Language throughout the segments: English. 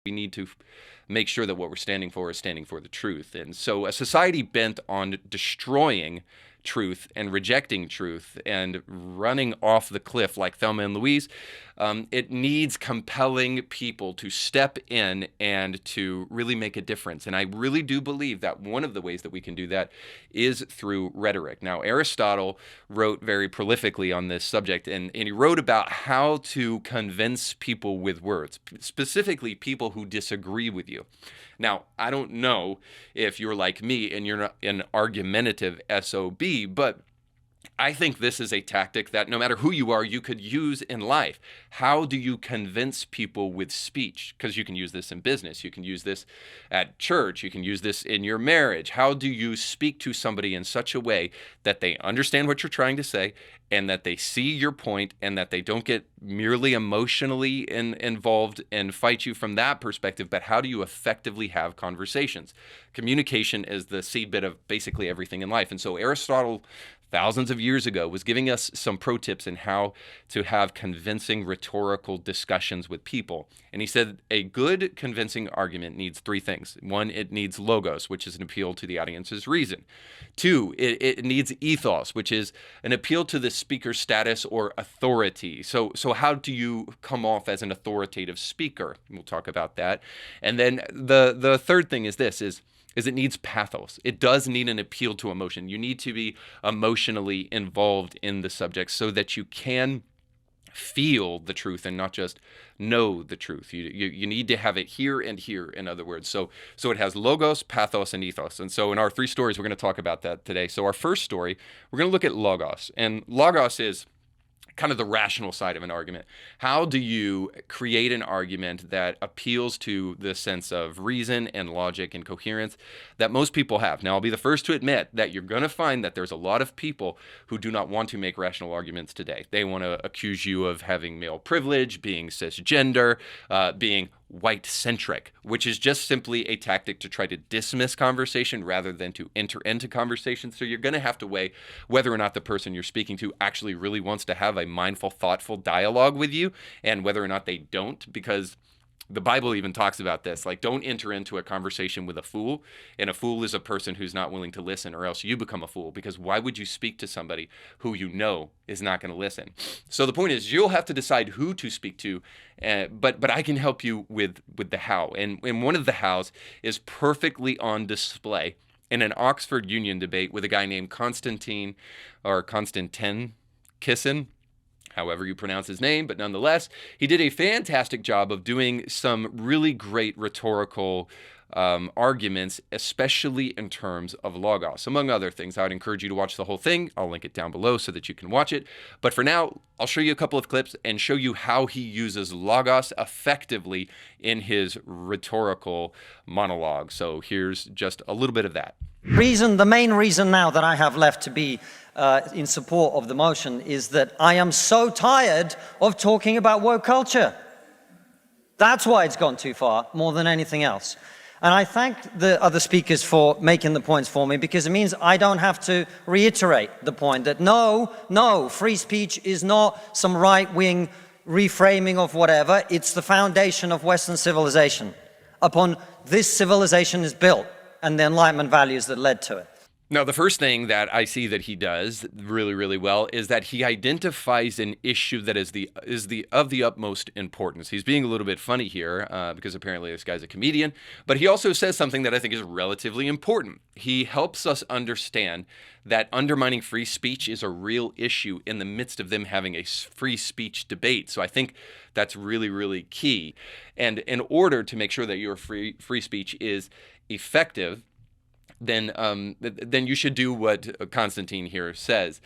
We need to make sure that what we're standing for is standing for the truth. And so a society bent on destroying truth and rejecting truth and running off the cliff like Thelma and Louise, it needs compelling people to step in and to really make a difference. And I really do believe that one of the ways that we can do that is through rhetoric. Now, Aristotle wrote very prolifically on this subject, and he wrote about how to convince people with words, specifically people who disagree with you. Now, I don't know if you're like me and you're not an argumentative SOB, but I think this is a tactic that no matter who you are, you could use in life. How do you convince people with speech? Because you can use this in business. You can use this at church. You can use this in your marriage. How do you speak to somebody in such a way that they understand what you're trying to say and that they see your point and that they don't get merely emotionally involved and fight you from that perspective? But how do you effectively have conversations? Communication is the seedbed of basically everything in life. And so Aristotle, thousands of years ago, was giving us some pro tips in how to have convincing rhetorical discussions with people. And he said a good convincing argument needs three things. One, it needs logos, which is an appeal to the audience's reason. Two, it needs ethos, which is an appeal to the speaker's status or authority. So how do you come off as an authoritative speaker? We'll talk about that. And then the third thing is this, is it needs pathos. It does need an appeal to emotion. You need to be emotionally involved in the subject so that you can feel the truth and not just know the truth. You need to have it here and here, in other words. So it has logos, pathos, and ethos. And so in our three stories, we're going to talk about that today. So our first story, we're going to look at logos. And logos is kind of the rational side of an argument. How do you create an argument that appeals to the sense of reason and logic and coherence that most people have? Now, I'll be the first to admit that you're going to find that there's a lot of people who do not want to make rational arguments today. They want to accuse you of having male privilege, being cisgender, being white-centric, which is just simply a tactic to try to dismiss conversation rather than to enter into conversation. So you're going to have to weigh whether or not the person you're speaking to actually really wants to have a mindful, thoughtful dialogue with you and whether or not they don't, because the Bible even talks about this. Like, don't enter into a conversation with a fool. And a fool is a person who's not willing to listen, or else you become a fool. Because why would you speak to somebody who you know is not going to listen? So the point is, you'll have to decide who to speak to. But I can help you with the how. And one of the hows is perfectly on display in an Oxford Union debate with a guy named Constantine Kissin, however you pronounce his name, but nonetheless, he did a fantastic job of doing some really great rhetorical arguments, especially in terms of logos. Among other things, I would encourage you to watch the whole thing. I'll link it down below so that you can watch it. But for now, I'll show you a couple of clips and show you how he uses logos effectively in his rhetorical monologue. So here's just a little bit of that. The main reason now that I have left to be in support of the motion is that I am so tired of talking about woke culture. That's why it's gone too far, more than anything else. And I thank the other speakers for making the points for me, because it means I don't have to reiterate the point that no, free speech is not some right-wing reframing of whatever. It's the foundation of Western civilization. Upon this civilization is built, and the Enlightenment values that led to it. Now, the first thing that I see that he does really, really well is that he identifies an issue that is of the utmost importance. He's being a little bit funny here because apparently this guy's a comedian, but he also says something that I think is relatively important. He helps us understand that undermining free speech is a real issue in the midst of them having a free speech debate. So I think that's really, really key. And in order to make sure that your free speech is effective, then you should do what Constantine here says.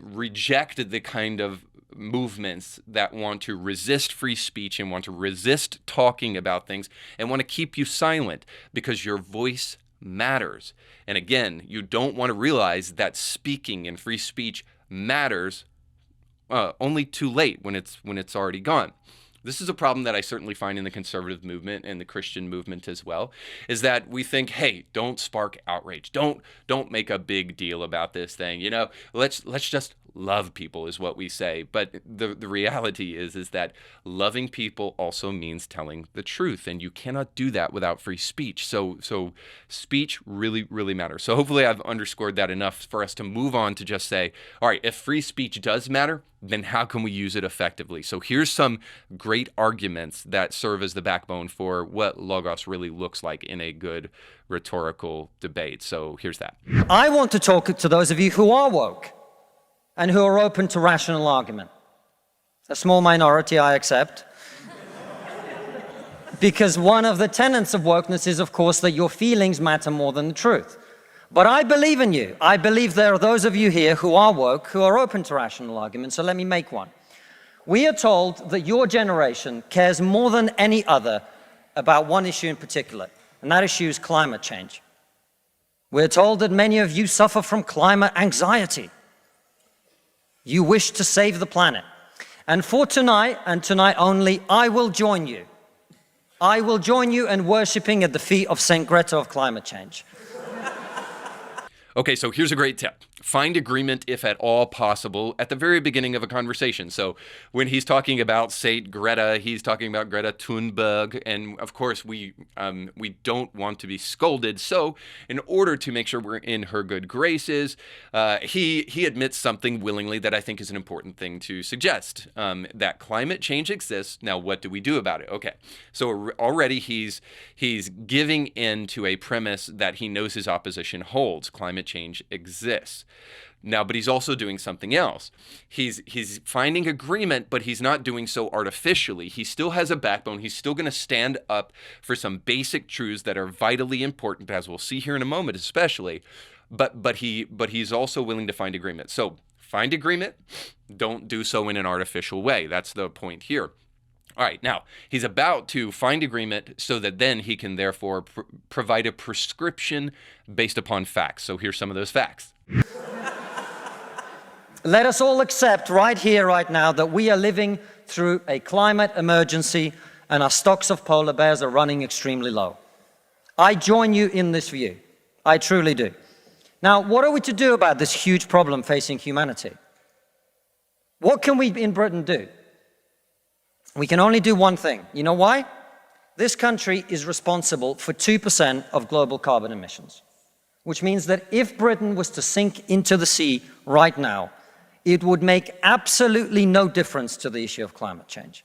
Reject the kind of movements that want to resist free speech and want to resist talking about things and want to keep you silent, because your voice matters. And again, you don't want to realize that speaking and free speech matters only too late, when it's already gone. This is a problem that I certainly find in the conservative movement and the Christian movement as well, is that we think, hey, don't spark outrage. Don't make a big deal about this thing. You know, let's just love people is what we say, but the reality is that loving people also means telling the truth, and you cannot do that without free speech. So speech really matters. So hopefully I've underscored that enough for us to move on to just say, all right, if free speech does matter, then how can we use it effectively? So here's some great arguments that serve as the backbone for what logos really looks like in a good rhetorical debate. So here's that. I want to talk to those of you who are woke and who are open to rational argument. A small minority, I accept. Because one of the tenets of wokeness is, of course, that your feelings matter more than the truth. But I believe in you. I believe there are those of you here who are woke, who are open to rational argument, so let me make one. We are told that your generation cares more than any other about one issue in particular, and that issue is climate change. We're told that many of you suffer from climate anxiety. You wish to save the planet. And for tonight, and tonight only, I will join you. I will join you in worshiping at the feet of Saint Greta of climate change. Okay, so here's a great tip. Find agreement, if at all possible, at the very beginning of a conversation. So when he's talking about Saint Greta, he's talking about Greta Thunberg, and of course we don't want to be scolded. So in order to make sure we're in her good graces, he admits something willingly that I think is an important thing to suggest, that climate change exists. Now, what do we do about it? Okay, so already he's giving in to a premise that he knows his opposition holds. Climate change exists. Now, but he's also doing something else. He's finding agreement, but he's not doing so artificially. He still has a backbone. He's still going to stand up for some basic truths that are vitally important, as we'll see here in a moment, especially. But he's also willing to find agreement. So find agreement. Don't do so in an artificial way. That's the point here. All right, now, he's about to find agreement so that then he can therefore provide a prescription based upon facts. So here's some of those facts. Let us all accept right here, right now, that we are living through a climate emergency and our stocks of polar bears are running extremely low. I join you in this view. I truly do. Now, what are we to do about this huge problem facing humanity? What can we in Britain do? We can only do one thing. You know why? This country is responsible for 2% of global carbon emissions, which means that if Britain was to sink into the sea right now, it would make absolutely no difference to the issue of climate change.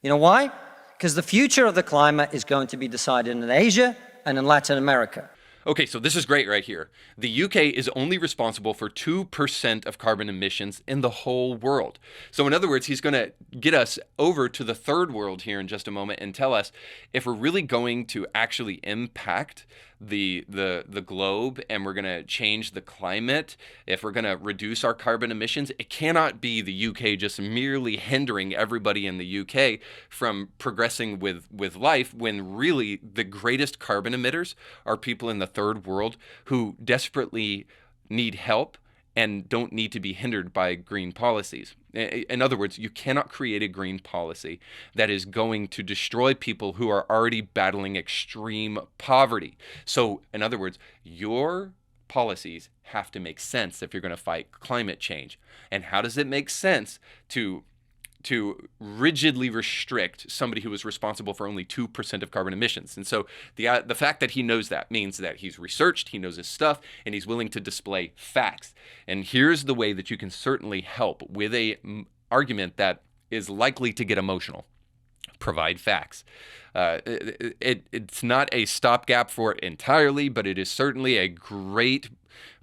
You know why? Because the future of the climate is going to be decided in Asia and in Latin America. Okay, so this is great right here. The UK is only responsible for 2% of carbon emissions in the whole world. So in other words, he's going to get us over to the third world here in just a moment and tell us if we're really going to actually impact the globe and we're going to change the climate, if we're going to reduce our carbon emissions, it cannot be the UK just merely hindering everybody in the UK from progressing with life, when really the greatest carbon emitters are people in the third world who desperately need help and don't need to be hindered by green policies. In other words, you cannot create a green policy that is going to destroy people who are already battling extreme poverty. So, in other words, your policies have to make sense if you're going to fight climate change. And how does it make sense to rigidly restrict somebody who is responsible for only 2% of carbon emissions? And so the fact that he knows that means that he's researched, he knows his stuff, and he's willing to display facts. And here's the way that you can certainly help with a argument that is likely to get emotional. Provide facts. It's not a stopgap for it entirely, but it is certainly a great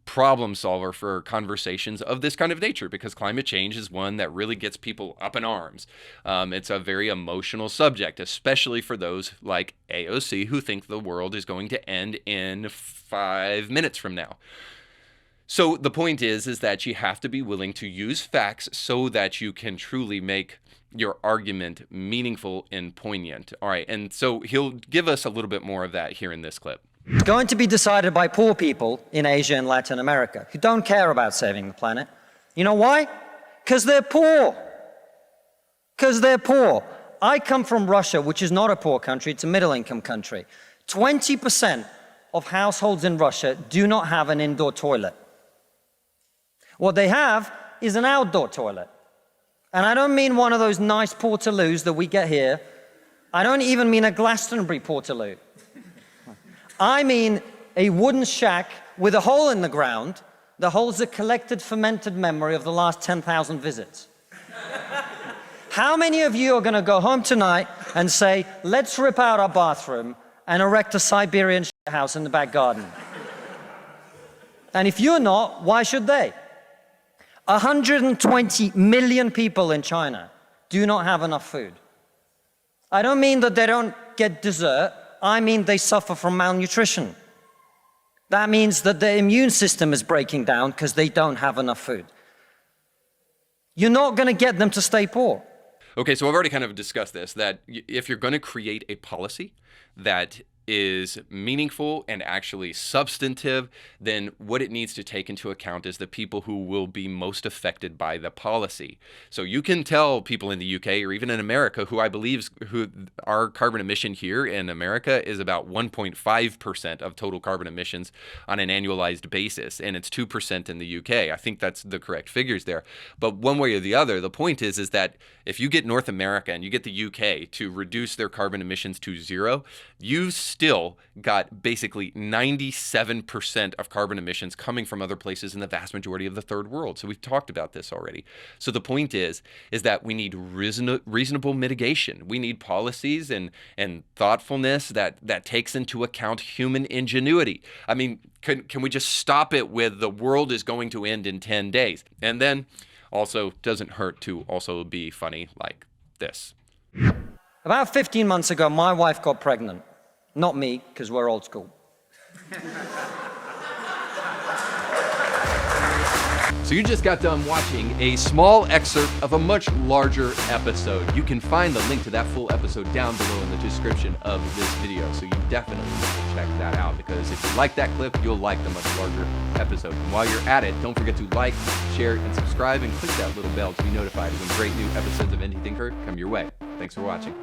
problem solver for conversations of this kind of nature, because climate change is one that really gets people up in arms. It's a very emotional subject, especially for those like AOC who think the world is going to end in 5 minutes from now. So the point is that you have to be willing to use facts so that you can truly make your argument meaningful and poignant. All right, and so he'll give us a little bit more of that here in this clip. It's going to be decided by poor people in Asia and Latin America who don't care about saving the planet. You know why? Because they're poor. Because they're poor. I come from Russia, which is not a poor country, it's a middle-income country. 20% of households in Russia do not have an indoor toilet. What they have is an outdoor toilet. And I don't mean one of those nice portaloos that we get here. I don't even mean a Glastonbury portaloo. I mean a wooden shack with a hole in the ground that holds a collected fermented memory of the last 10,000 visits. How many of you are going to go home tonight and say, let's rip out our bathroom and erect a Siberian house in the back garden? And if you're not, why should they? 120 million people in China do not have enough food. I don't mean that they don't get dessert. I mean they suffer from malnutrition. That means that their immune system is breaking down because they don't have enough food. You're not going to get them to stay poor. Okay, so I've already kind of discussed this, that if you're going to create a policy that is meaningful and actually substantive, then what it needs to take into account is the people who will be most affected by the policy. So you can tell people in the UK or even in America who our carbon emission here in America is about 1.5% of total carbon emissions on an annualized basis, and it's 2% in the UK. I think that's the correct figures there. But one way or the other, the point is that if you get North America and you get the UK to reduce their carbon emissions to zero, you've still got basically 97% of carbon emissions coming from other places in the vast majority of the third world. So we've talked about this already. So the point is that we need reasonable mitigation. We need policies and thoughtfulness that takes into account human ingenuity. I mean, can we just stop it with the world is going to end in 10 days? And then also doesn't hurt to also be funny like this. About 15 months ago, my wife got pregnant. Not me, because we're old school. So you just got done watching a small excerpt of a much larger episode. You can find the link to that full episode down below in the description of this video. So you definitely need to check that out, because if you like that clip, you'll like the much larger episode. And while you're at it, don't forget to like, share, and subscribe, and click that little bell to be notified when great new episodes of Indie Thinker come your way. Thanks for watching.